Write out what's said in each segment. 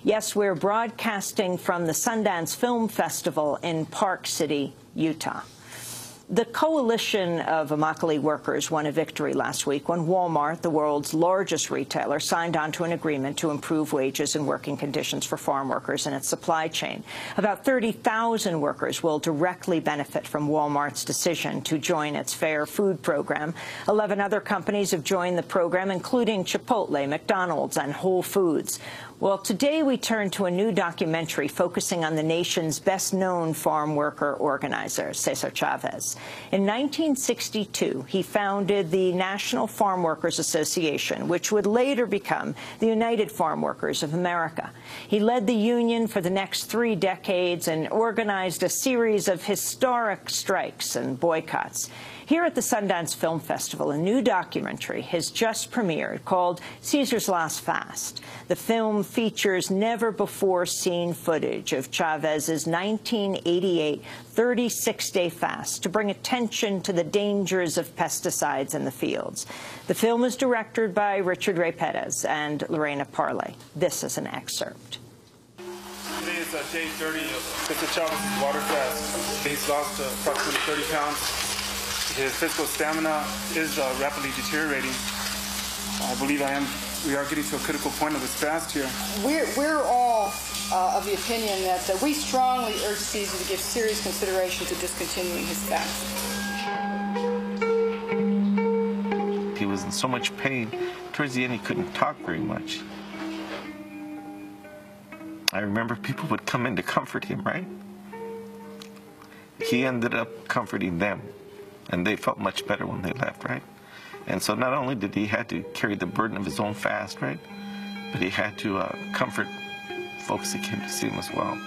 Yes, we're broadcasting from the Sundance Film Festival in Park City, Utah. The coalition of Immokalee workers won a victory last week when Walmart, the world's largest retailer, signed on to an agreement to improve wages and working conditions for farm workers in its supply chain. About 30,000 workers will directly benefit from Walmart's decision to join its Fair Food program. 11 other companies have joined the program, including Chipotle, McDonald's, and Whole Foods. Well, today we turn to a new documentary focusing on the nation's best-known farm worker organizer, Cesar Chavez. In 1962, he founded the National Farm Workers Association, which would later become the United Farm Workers of America. He led the union for the next 3 decades and organized a series of historic strikes and boycotts. Here at the Sundance Film Festival, a new documentary has just premiered called Cesar's Last Fast. The film features never-before-seen footage of Chavez's 1988 36-day fast to bring attention to the dangers of pesticides in the fields. The film is directed by Richard Ray Perez and Lorena Parley. This is an excerpt. Today is day 30 of Cesar Chavez's water fast. He's lost approximately 30 pounds. His physical stamina is rapidly deteriorating. I believe we are getting to a critical point of this fast here. We're all of the opinion that we strongly urge Cesar to give serious consideration to discontinuing his fast. He was in so much pain. Towards the end, he couldn't talk very much. I remember people would come in to comfort him, right? He ended up comforting them. And they felt much better when they left, right? And so not only did he have to carry the burden of his own fast, right? But he had to comfort folks that came to see him as well.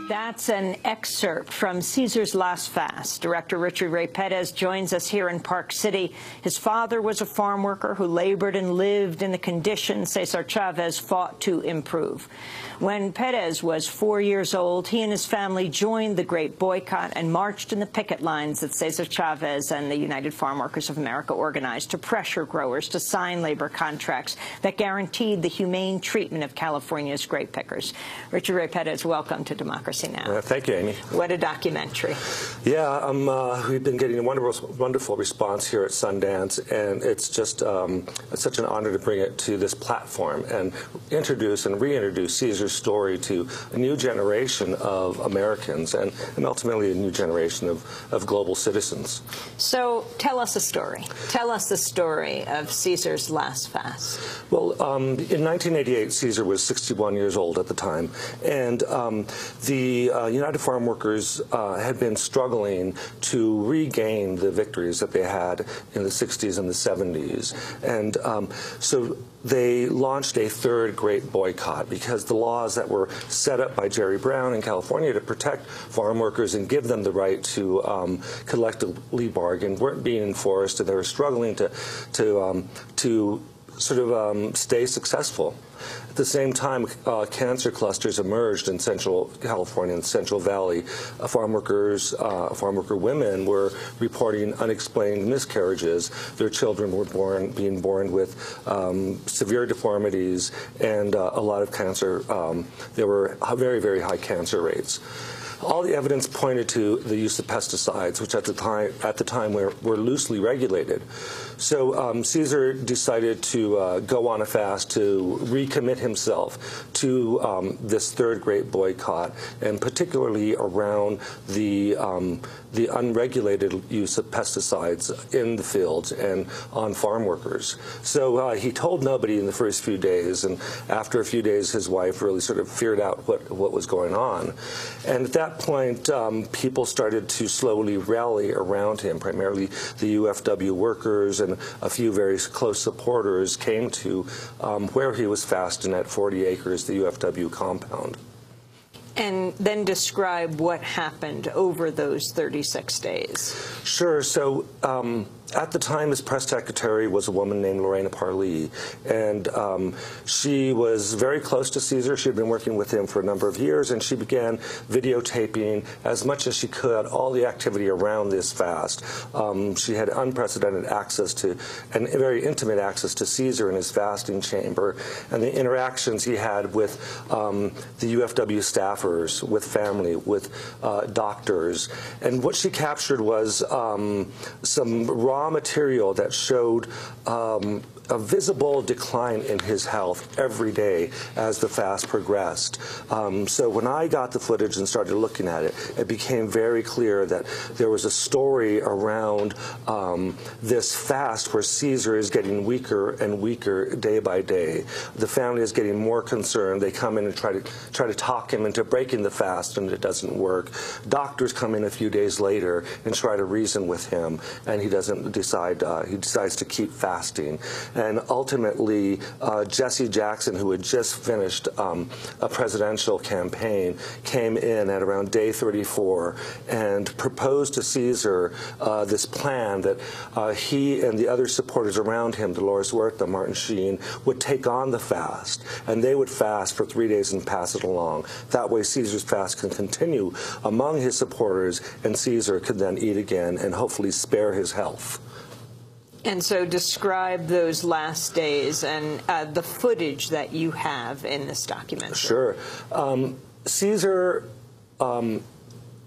That's an excerpt from Cesar's Last Fast. Director Richard Ray Perez joins us here in Park City. His father was a farm worker who labored and lived in the conditions Cesar Chavez fought to improve. When Perez was 4 years old, he and his family joined the Great Boycott and marched in the picket lines that Cesar Chavez and the United Farm Workers of America organized to pressure growers to sign labor contracts that guaranteed the humane treatment of California's grape pickers. Richard Ray Perez, welcome to Democracy Now! Thank you, Amy. What a documentary. Yeah, we've been getting a wonderful response here at Sundance, and it's just it's such an honor to bring it to this platform and introduce and reintroduce Cesar's story to a new generation of Americans and ultimately a new generation of global citizens. So tell us a story. Tell us the story of Cesar's Last Fast. Well, in 1988, Cesar was 61 years old at the time, and the United Farm Workers had been struggling to regain the victories that they had in the 60s and the 70s. And so they launched a third great boycott because the laws that were set up by Jerry Brown in California to protect farm workers and give them the right to collectively bargain weren't being enforced, and they were struggling to sort of stay successful. At the same time, cancer clusters emerged in Central California and Central Valley. Farm worker women were reporting unexplained miscarriages. Their children were being born with severe deformities and a lot of cancer. There were very, very high cancer rates. All the evidence pointed to the use of pesticides, which at the time were loosely regulated. So Cesar decided to go on a fast to recommit himself to this third great boycott, and particularly around the unregulated use of pesticides in the fields and on farm workers. So he told nobody in the first few days, and after a few days his wife really sort of figured out what was going on. And at that point, people started to slowly rally around him. Primarily the UFW workers and a few very close supporters came to where he was fasting at 40 acres, the UFW compound. And then describe what happened over those 36 days. Sure. So at the time, his press secretary was a woman named Lorena Parlee, and she was very close to Cesar. She had been working with him for a number of years, and she began videotaping as much as she could all the activity around this fast. She had unprecedented access to, and very intimate access to Cesar in his fasting chamber, and the interactions he had with the UFW staffers, with family, with doctors. And what she captured was some raw material that showed a visible decline in his health every day as the fast progressed. So when I got the footage and started looking at it, it became very clear that there was a story around this fast where Cesar is getting weaker and weaker day by day. The family is getting more concerned. They come in and try to talk him into breaking the fast, and it doesn't work. Doctors come in a few days later and try to reason with him, and he doesn't decide. He decides to keep fasting. And ultimately, Jesse Jackson, who had just finished a presidential campaign, came in at around day 34 and proposed to Cesar this plan that he and the other supporters around him, Dolores Huerta, Martin Sheen, would take on the fast, and they would fast for 3 days and pass it along. That way, Cesar's fast can continue among his supporters, and Cesar could then eat again and hopefully spare his health. And so describe those last days and the footage that you have in this documentary. Sure. Cesar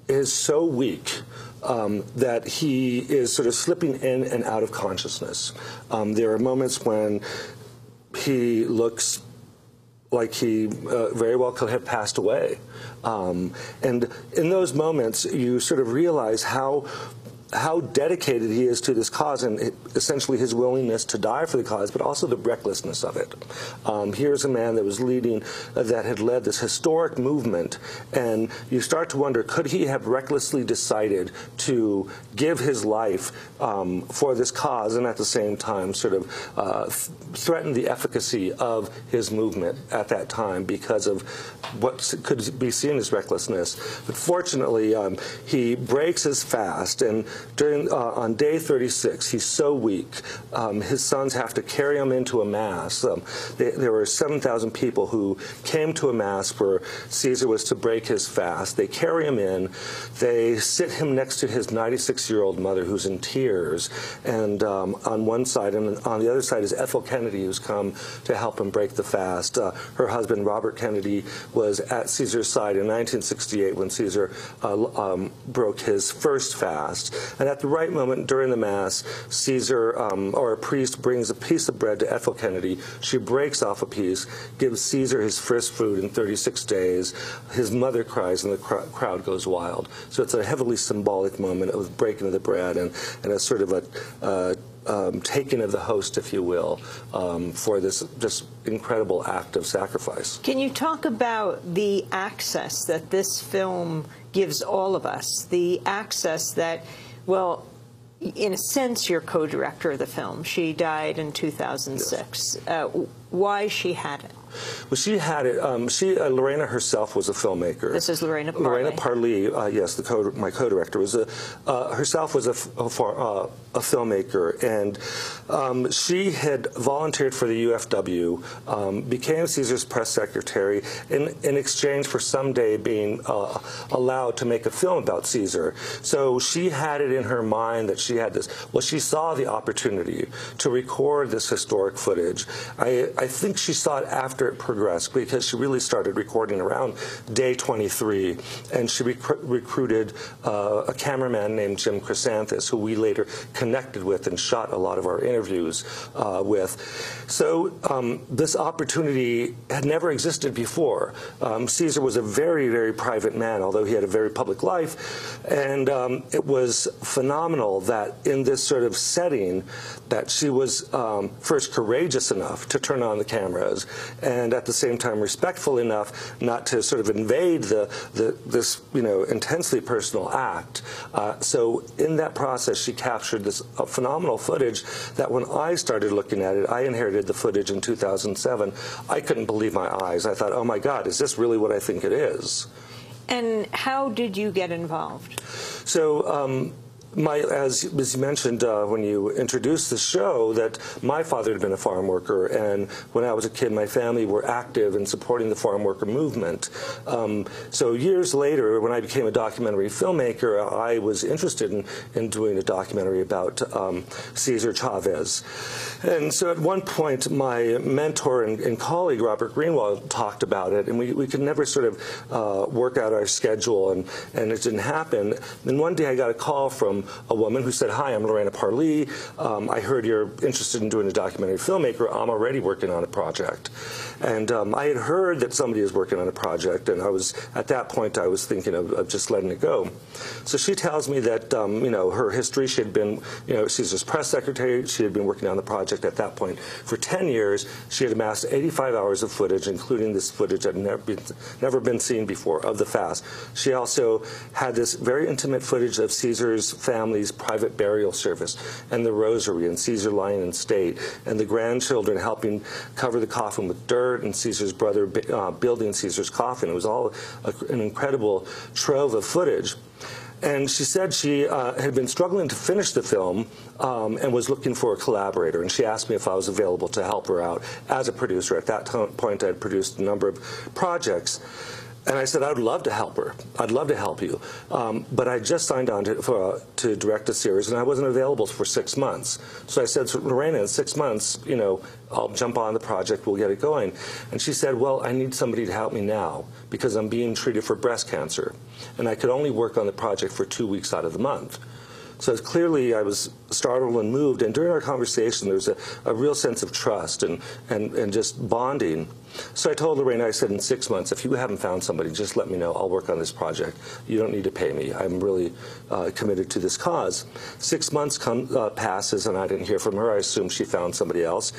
is so weak that he is sort of slipping in and out of consciousness. There are moments when he looks like he very well could have passed away. And in those moments, you sort of realize how dedicated he is to this cause, and essentially his willingness to die for the cause, but also the recklessness of it. Here's a man that was that had led this historic movement, and you start to wonder, could he have recklessly decided to give his life for this cause, and at the same time sort of threaten the efficacy of his movement at that time because of what could be seen as recklessness? But fortunately, he breaks his fast, and on day 36, he's so weak, his sons have to carry him into a mass. There were 7,000 people who came to a mass where Cesar was to break his fast. They carry him in. They sit him next to his 96-year-old mother, who's in tears, and on one side, and on the other side is Ethel Kennedy, who's come to help him break the fast. Her husband, Robert Kennedy, was at Cesar's side in 1968 when Cesar broke his first fast. And at the right moment during the Mass, Cesar, or a priest, brings a piece of bread to Ethel Kennedy. She breaks off a piece, gives Cesar his first food in 36 days. His mother cries, and the crowd goes wild. So it's a heavily symbolic moment of breaking of the bread and a sort of a taking of the host, if you will, for this just incredible act of sacrifice. Can you talk about the access that this film gives all of us, the access that, well, in a sense, you're co-director of the film. She died in 2006. Yes. Why she had it? Well, she had it. Lorena herself was a filmmaker. This is Lorena Parlee. Lorena Parlee, yes, my co-director, was herself was a filmmaker, and she had volunteered for the UFW, became Cesar's press secretary in exchange for someday being allowed to make a film about Cesar. So she had it in her mind that she had this. Well, she saw the opportunity to record this historic footage. I think she saw it after it progressed, because she really started recording around day 23, and she recruited a cameraman named Jim Chrysanthus, who we later connected with and shot a lot of our interviews with. So this opportunity had never existed before. Cesar was a very, very private man, although he had a very public life, and it was phenomenal that in this sort of setting that she was first courageous enough to turn on the cameras, and at the same time respectful enough not to sort of invade this intensely personal act. So in that process, she captured this phenomenal footage that when I started looking at it, I inherited the footage in 2007. I couldn't believe my eyes. I thought, oh my God, is this really what I think it is? And how did you get involved? So As you mentioned when you introduced the show, that my father had been a farm worker, and when I was a kid, my family were active in supporting the farm worker movement. So years later, when I became a documentary filmmaker, I was interested in doing a documentary about Cesar Chavez. And so at one point, my mentor and colleague, Robert Greenwald, talked about it, and we could never sort of work out our schedule, and it didn't happen. Then one day I got a call from a woman who said, "Hi, I'm Lorena Parlee. I heard you're interested in doing a documentary filmmaker. I'm already working on a project." And I had heard that somebody was working on a project, and at that point I was thinking of just letting it go. So she tells me that her history, she had been Caesar's press secretary. She had been working on the project at that point for 10 years. She had amassed 85 hours of footage, including this footage that had never been seen before of the fast. She also had this very intimate footage of Caesar's family's private burial service and the rosary, and Caesar lying in state, and the grandchildren helping cover the coffin with dirt, and Caesar's brother building Caesar's coffin. It was all an incredible trove of footage. And she said she had been struggling to finish the film and was looking for a collaborator. And she asked me if I was available to help her out as a producer. At that point, I had produced a number of projects. And I said, I'd love to help her. I'd love to help you. But I just signed on to direct a series, and I wasn't available for 6 months. So I said, so Lorena, in 6 months, I'll jump on the project, we'll get it going. And she said, well, I need somebody to help me now because I'm being treated for breast cancer. And I could only work on the project for 2 weeks out of the month. So clearly I was startled and moved, and during our conversation there was a real sense of trust and just bonding. So I told Lorena, I said, in 6 months, if you haven't found somebody, just let me know. I'll work on this project. You don't need to pay me. I'm really committed to this cause. 6 months passes, and I didn't hear from her. I assumed she found somebody else.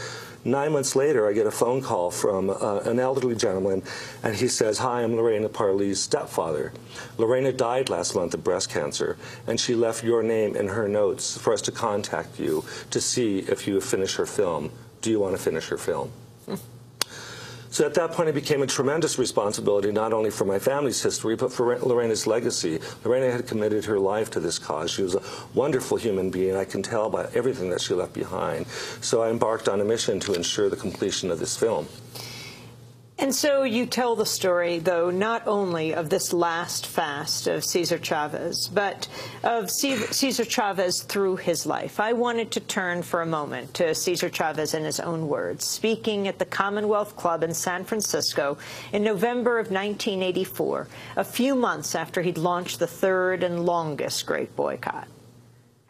9 months later, I get a phone call from an elderly gentleman, and he says, "Hi, I'm Lorena Parlee's stepfather. Lorena died last month of breast cancer, and she left your name in her notes for us to contact you to see if you have finished her film. Do you want to finish her film?" So at that point, it became a tremendous responsibility, not only for my family's history, but for Lorena's legacy. Lorena had committed her life to this cause. She was a wonderful human being. I can tell by everything that she left behind. So I embarked on a mission to ensure the completion of this film. And so you tell the story, though, not only of this last fast of Cesar Chavez, but of Cesar Chavez through his life. I wanted to turn for a moment to Cesar Chavez in his own words, speaking at the Commonwealth Club in San Francisco in November of 1984, a few months after he'd launched the third and longest Great Boycott.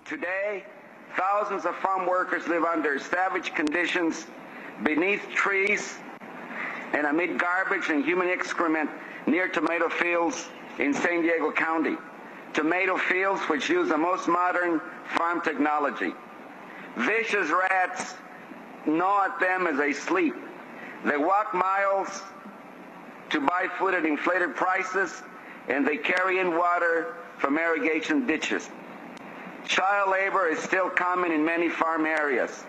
Today, thousands of farm workers live under savage conditions, beneath trees, and amid garbage and human excrement near tomato fields in San Diego County. Tomato fields which use the most modern farm technology. Vicious rats gnaw at them as they sleep. They walk miles to buy food at inflated prices, and they carry in water from irrigation ditches. Child labor is still common in many farm areas.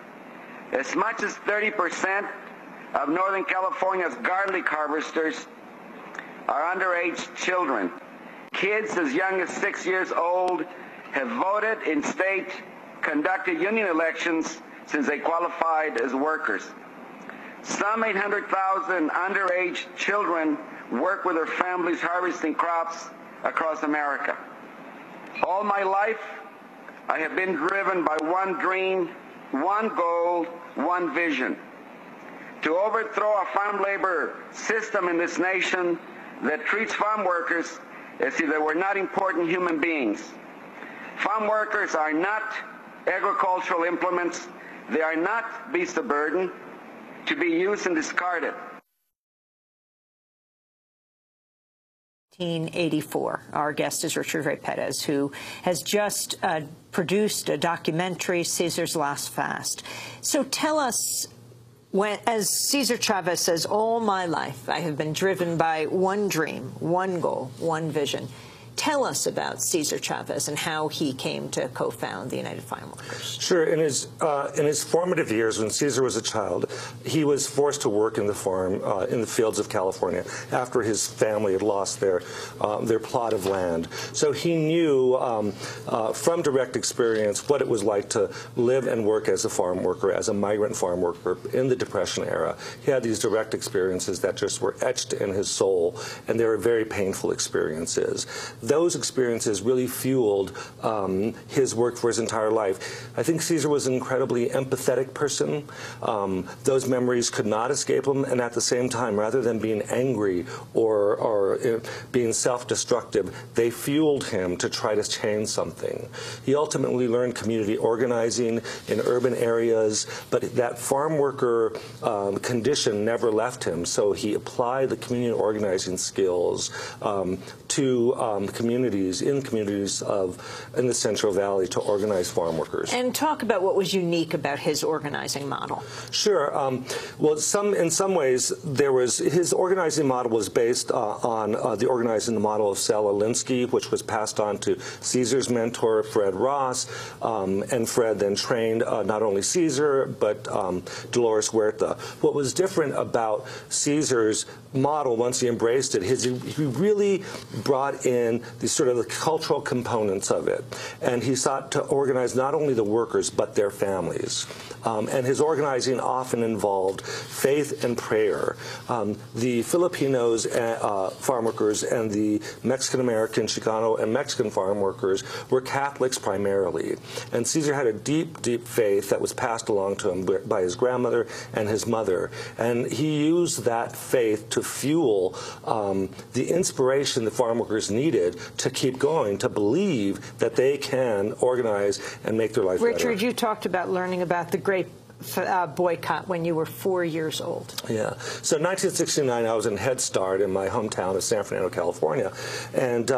As much as 30% of Northern California's garlic harvesters are underage children. Kids as young as 6 years old have voted in state-conducted union elections since they qualified as workers. Some 800,000 underage children work with their families harvesting crops across America. All my life, I have been driven by one dream, one goal, one vision: to overthrow a farm labor system in this nation that treats farm workers as if they were not important human beings. Farm workers are not agricultural implements. They are not beasts of burden to be used and discarded. 1984. Our guest is Richard Ray Perez, who has just produced a documentary, Caesar's Last Fast. So tell us, as Cesar Chavez says, all my life I have been driven by one dream, one goal, one vision. Tell us about Cesar Chavez and how he came to co-found the United Farm Workers. Sure. In his formative years, when Cesar was a child, he was forced to work in the farm, in the fields of California, after his family had lost their plot of land. So he knew from direct experience what it was like to live and work as a farm worker, as a migrant farm worker in the Depression era. He had these direct experiences that just were etched in his soul, and they were very painful experiences. Those experiences really fueled his work for his entire life. I think Cesar was an incredibly empathetic person. Those memories could not escape him, and at the same time, rather than being angry or being self-destructive, they fueled him to try to change something. He ultimately learned community organizing in urban areas, but that farm worker condition never left him, so he applied the community organizing skills to communities in the Central Valley to organize farm workers. And talk about what was unique about his organizing model. Sure. Well, in some ways, his organizing model was based on the organizing model of Sal Alinsky, which was passed on to Cesar's mentor, Fred Ross, and Fred then trained not only Cesar, but Dolores Huerta. What was different about Cesar's model, once he embraced it, he really brought in the cultural components of it, and he sought to organize not only the workers but their families. And his organizing often involved faith and prayer. The Filipinos farm workers and the Mexican-American, Chicano, and Mexican farm workers were Catholics primarily. And Cesar had a deep, deep faith that was passed along to him by his grandmother and his mother. And he used that faith to fuel the inspiration the farm workers needed to keep going, to believe that they can organize and make their life better. Richard, you talked about learning about the grape boycott when you were 4 years old. Yeah. So in 1969, I was in Head Start in my hometown of San Fernando, California. And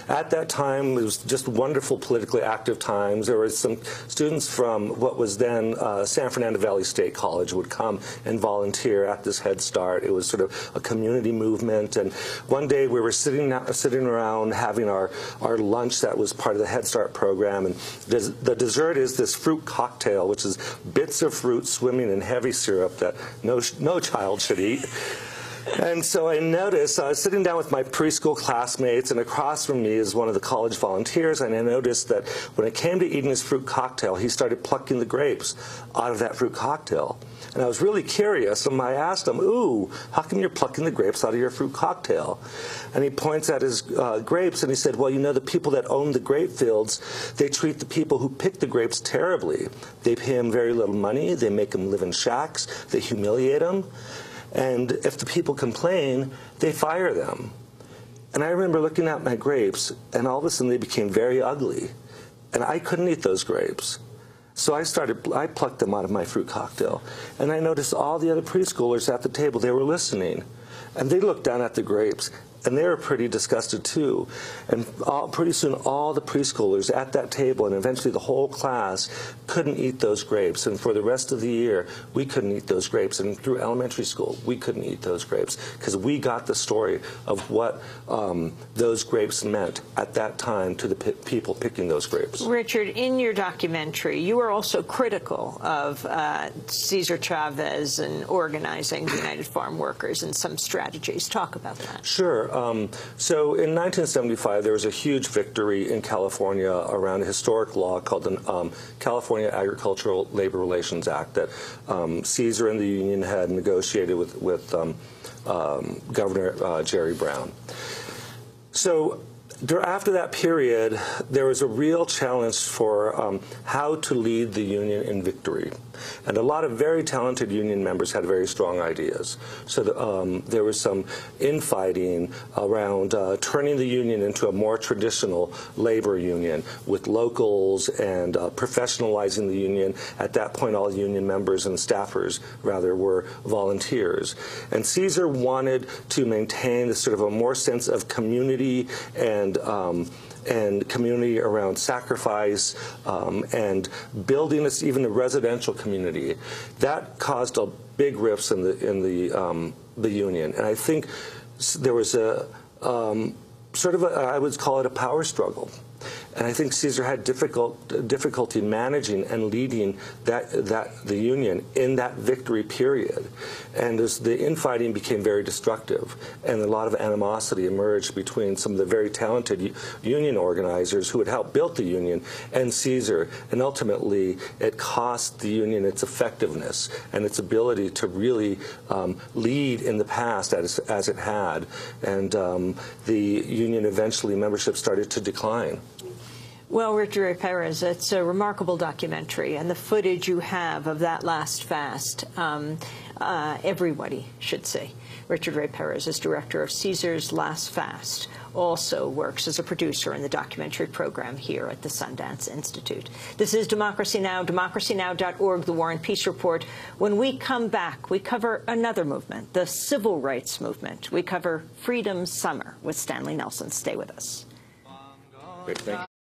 at that time, it was just wonderful politically active times. There were some students from what was then San Fernando Valley State College would come and volunteer at this Head Start. It was sort of a community movement. And one day we were sitting around having our lunch that was part of the Head Start program. And the dessert is this fruit cocktail, which is bits of fruit swimming in heavy syrup that no child should eat. And so I noticed, I was sitting down with my preschool classmates, and across from me is one of the college volunteers, and I noticed that when it came to eating his fruit cocktail, he started plucking the grapes out of that fruit cocktail. And I was really curious, and I asked him, "Ooh, how come you're plucking the grapes out of your fruit cocktail?" And he points at his grapes, and he said, "Well, you know, the people that own the grape fields, they treat the people who pick the grapes terribly. They pay them very little money, they make them live in shacks, they humiliate them. And if the people complain, they fire them." And I remember looking at my grapes, and all of a sudden they became very ugly. And I couldn't eat those grapes. So I plucked them out of my fruit cocktail. And I noticed all the other preschoolers at the table, they were listening. And they looked down at the grapes, and they were pretty disgusted too. And pretty soon all the preschoolers at that table, and eventually the whole class, couldn't eat those grapes. And for the rest of the year, we couldn't eat those grapes. And through elementary school, we couldn't eat those grapes because we got the story of what those grapes meant at that time to the people picking those grapes. Richard, in your documentary, you were also critical of Cesar Chavez and organizing the United Farm Workers and some strategies. Talk about that. Sure. So in 1975, there was a huge victory in California around a historic law called the California Agricultural Labor Relations Act that Cesar and the union had negotiated with Governor Jerry Brown. So after that period, there was a real challenge for how to lead the union in victory. And a lot of very talented union members had very strong ideas. So there was some infighting around turning the union into a more traditional labor union with locals and professionalizing the union. At that point, all union members and staffers, rather, were volunteers. And Cesar wanted to maintain this sort of a more sense of community and community around sacrifice and building this, even a residential community. That caused a big rifts in the union, and I think there was a I would call it a power struggle. And I think Cesar had difficulty managing and leading the Union in that victory period. And as the infighting became very destructive, and a lot of animosity emerged between some of the very talented Union organizers who had helped build the Union and Cesar, and ultimately it cost the Union its effectiveness and its ability to really lead in the past as it had. And the Union eventually membership started to decline. Well, Richard Ray Perez, it's a remarkable documentary, and the footage you have of that last fast, everybody should see. Richard Ray Perez is director of Cesar's Last Fast, also works as a producer in the documentary program here at the Sundance Institute. This is Democracy Now!, democracynow.org, The War and Peace Report. When we come back, we cover another movement, the civil rights movement. We cover Freedom Summer with Stanley Nelson. Stay with us. Great, thank you.